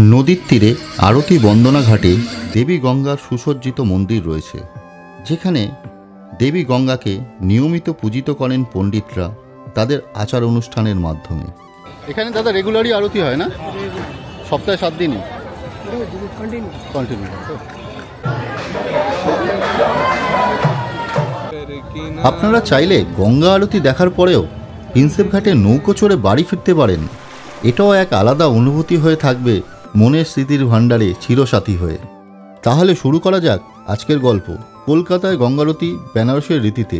নদীর তীরে আরতি বন্দনা ঘাটে দেবী গঙ্গার সুসজ্জিত মন্দির রয়েছে, যেখানে দেবী গঙ্গাকে নিয়মিত পূজিত করেন পণ্ডিতরা তাদের আচার অনুষ্ঠানের মাধ্যমে। এখানে দাদা রেগুলারই আরতি হয় না? সপ্তাহে 7 দিনই কন্টিনিউ। আপনারা চাইলে গঙ্গা আরতি দেখার পরেও প্রিন্সেপ ঘাটে নৌকো চড়ে বাড়ি ফিরতে পারেন। এটাও এক আলাদা অনুভূতি হয়ে থাকবে মনের স্মৃতির ভাণ্ডারে চিরসাথী হয়ে। তাহলে শুরু করা যাক আজকের গল্প কলকাতায় গঙ্গারতি বেনারসের রীতিতে।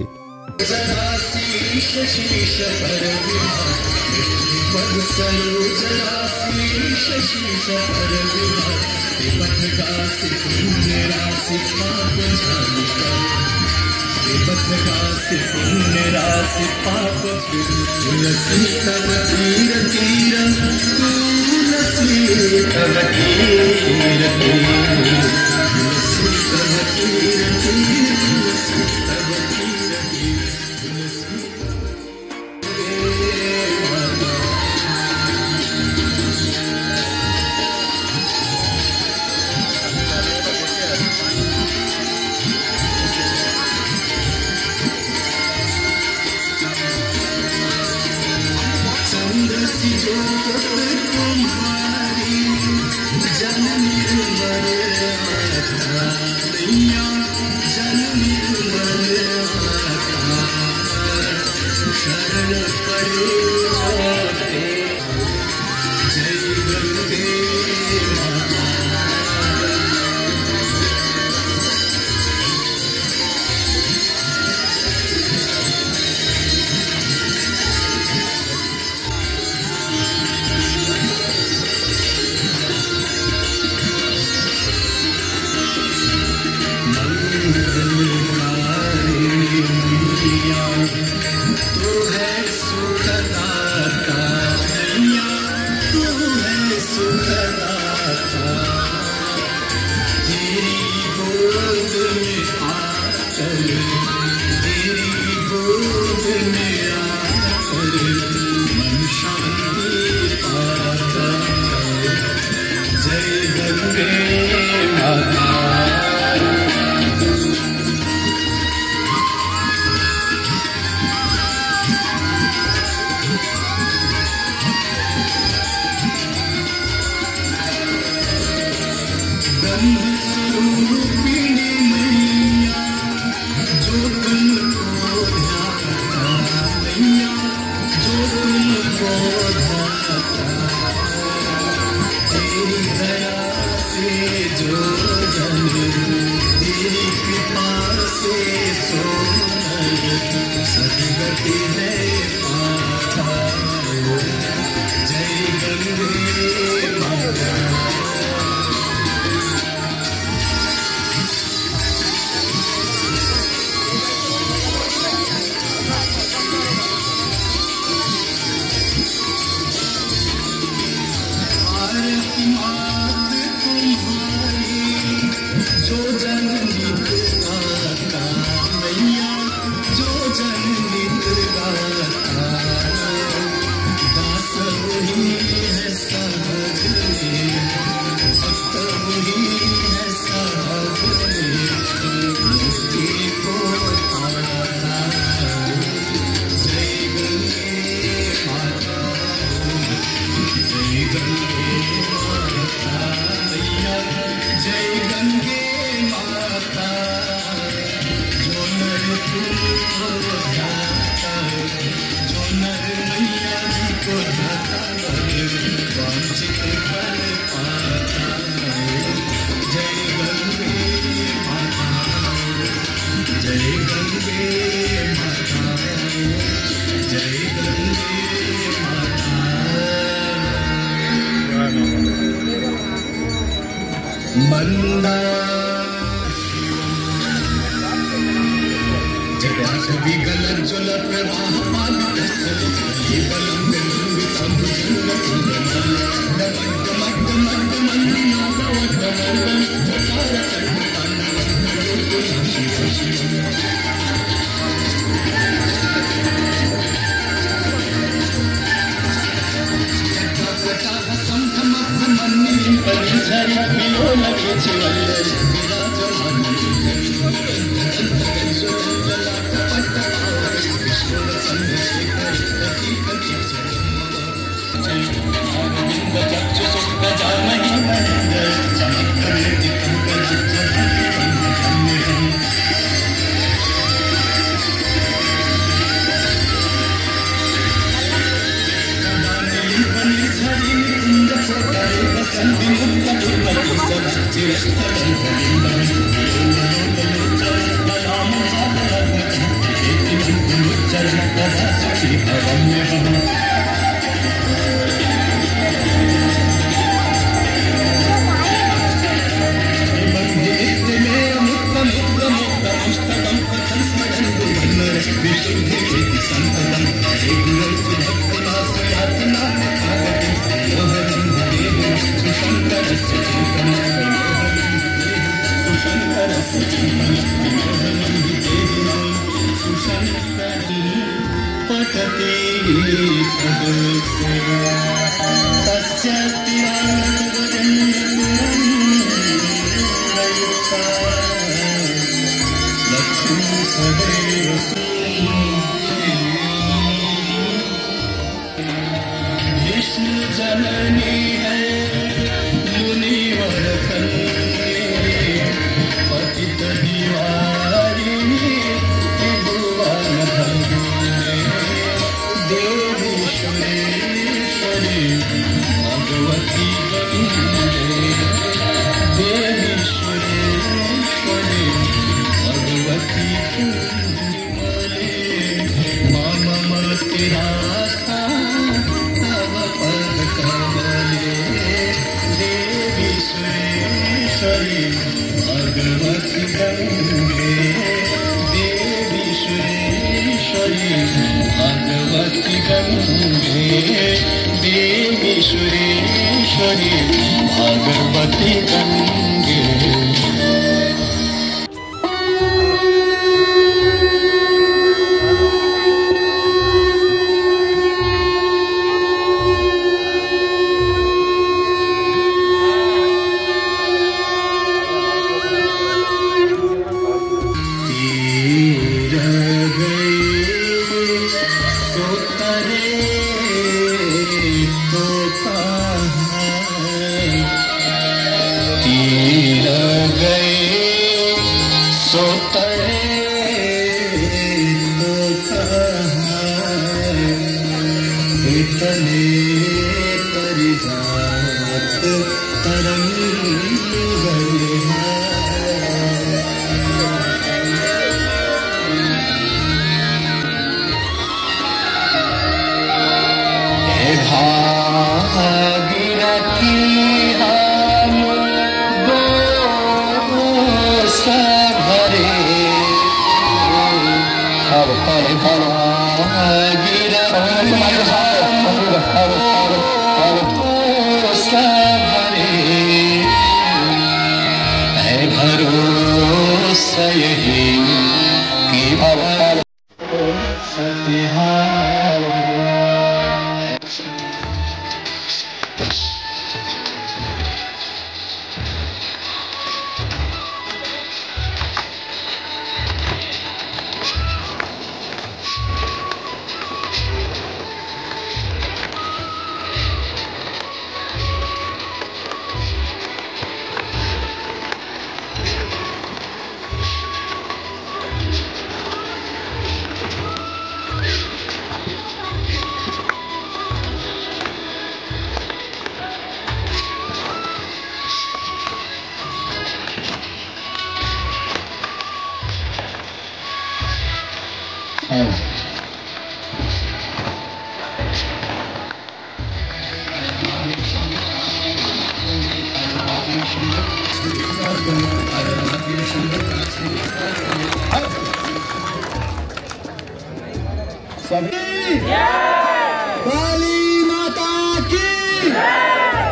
काली माता की,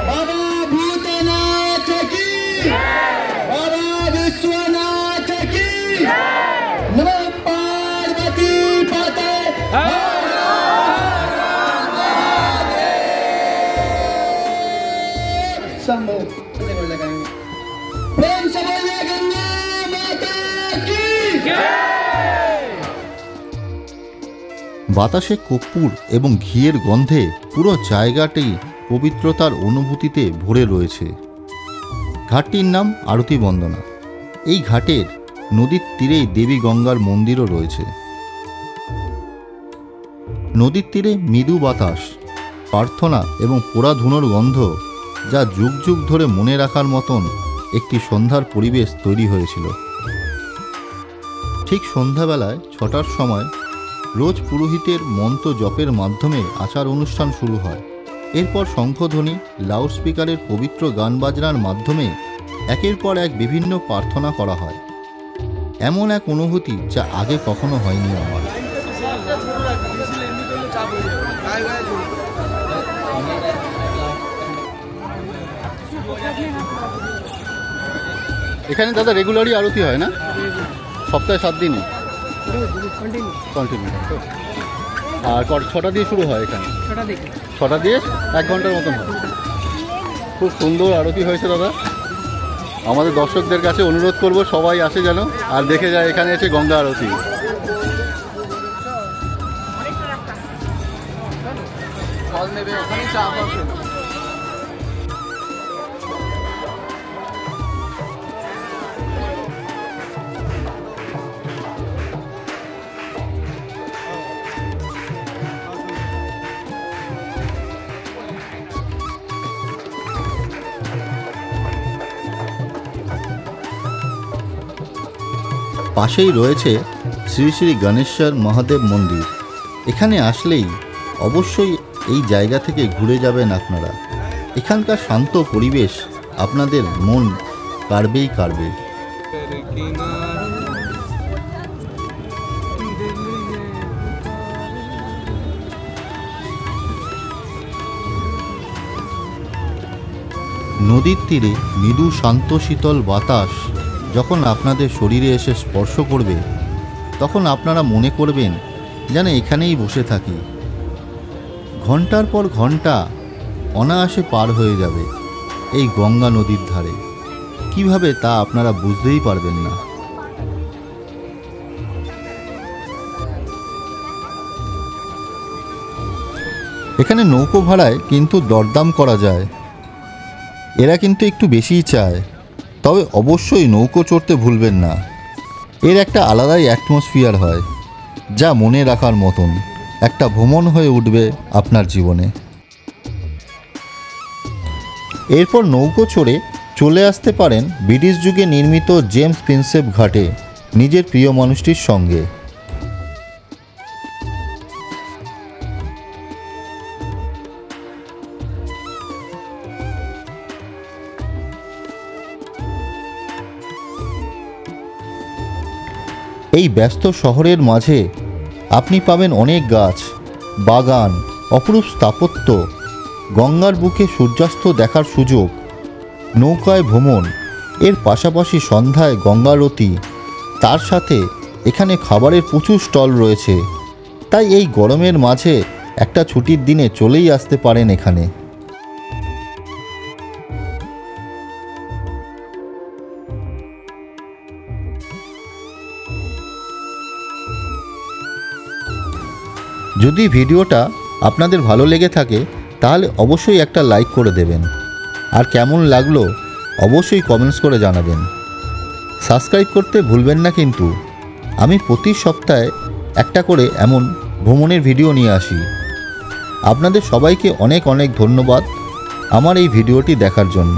बाबा भूतनाथ की, बाबा विश्वनाथ की, नमः पार्वती पते। शंभो। प्रेम से बोलिए गंगा माता की বাতাসে কর্পূর এবং ঘিয়ের গন্ধে পুরো জায়গাটি পবিত্রতার অনুভূতিতে ভরে রয়েছে। ঘাটটির নাম আরতি বন্দনা। এই ঘাটের নদীর তীরেই দেবী গঙ্গার মন্দিরও রয়েছে। নদীর তীরে মৃদু বাতাস, প্রার্থনা এবং পোড়া ধুনোর গন্ধ, যা যুগ যুগ ধরে মনে রাখার মতন একটি সন্ধ্যার পরিবেশ তৈরি হয়েছিল। ঠিক সন্ধ্যাবেলায় 6টার সময় রোজ পুরোহিতের মন্ত্র জপের মাধ্যমে আচার অনুষ্ঠান শুরু হয়। এরপর শঙ্খধ্বনি, লাউডস্পিকারের পবিত্র গান বাজনার মাধ্যমে একের পর এক বিভিন্ন প্রার্থনা করা হয়। এমন এক অনুভূতি যা আগে কখনো হয়নি আমার। এখানে দাদা রেগুলারই আরতি হয় না? সপ্তাহে 7 দিনই কন্টিনিউ। আর 6টা দিয়ে শুরু হয় এখানে? 6টা দিয়ে 1 ঘন্টার মতন হয়। খুব সুন্দর আরতি হয়েছে দাদা। আমাদের দর্শকদের কাছে অনুরোধ করব সবাই আসে যেন আর দেখে যায় এখানে এসে গঙ্গা আরতি। পাশেই রয়েছে শ্রী শ্রী গণেশ্বর মহাদেব মন্দির। এখানে আসলেই অবশ্যই এই জায়গা থেকে ঘুরে যাবেন আপনারা। এখানকার শান্ত পরিবেশ আপনাদের মন কাড়বেই কাড়বে। নদীর তীরে মৃদু শান্ত শীতল বাতাস যখন আপনাদের শরীরে এসে স্পর্শ করবে, তখন আপনারা মনে করবেন যেন এখানেই বসে থাকি। ঘন্টার পর ঘন্টা অনায়াসে পার হয়ে যাবে এই গঙ্গা নদীর ধারে। কিভাবে তা আপনারা বুঝতেই পারবেন না। এখানে নৌকো ভাড়ায় কিন্তু দরদাম করা যায়। এরা কিন্তু একটু বেশিই চায়, তবে অবশ্যই নৌকো চড়তে ভুলবেন না। এর একটা আলাদাই অ্যাটমসফিয়ার হয়, যা মনে রাখার মতন একটা ভ্রমণ হয়ে উঠবে আপনার জীবনে। এরপর নৌকো চড়ে চলে আসতে পারেন ব্রিটিশ যুগে নির্মিত জেমস প্রিন্সেপ ঘাটে নিজের প্রিয় মানুষটির সঙ্গে। এই ব্যস্ত শহরের মাঝে আপনি পাবেন অনেক গাছ, বাগান, অপরূপ স্থাপত্য, গঙ্গার বুকে সূর্যাস্ত দেখার সুযোগ, নৌকায় ভ্রমণ, এর পাশাপাশি সন্ধ্যায় গঙ্গারতি। তার সাথে এখানে খাবারের প্রচুর স্টল রয়েছে। তাই এই গরমের মাঝে একটা ছুটির দিনে চলেই আসতে পারেন এখানে। যদি ভিডিওটা আপনাদের ভালো লেগে থাকে তাহলে অবশ্যই একটা লাইক করে দেবেন। আর কেমন লাগলো অবশ্যই কমেন্টস করে জানাবেন। সাবস্ক্রাইব করতে ভুলবেন না কিন্তু। আমি প্রতি সপ্তাহে একটা করে এমন ভ্রমণের ভিডিও নিয়ে আসি। আপনাদের সবাইকে অনেক অনেক ধন্যবাদ আমার এই ভিডিওটি দেখার জন্য।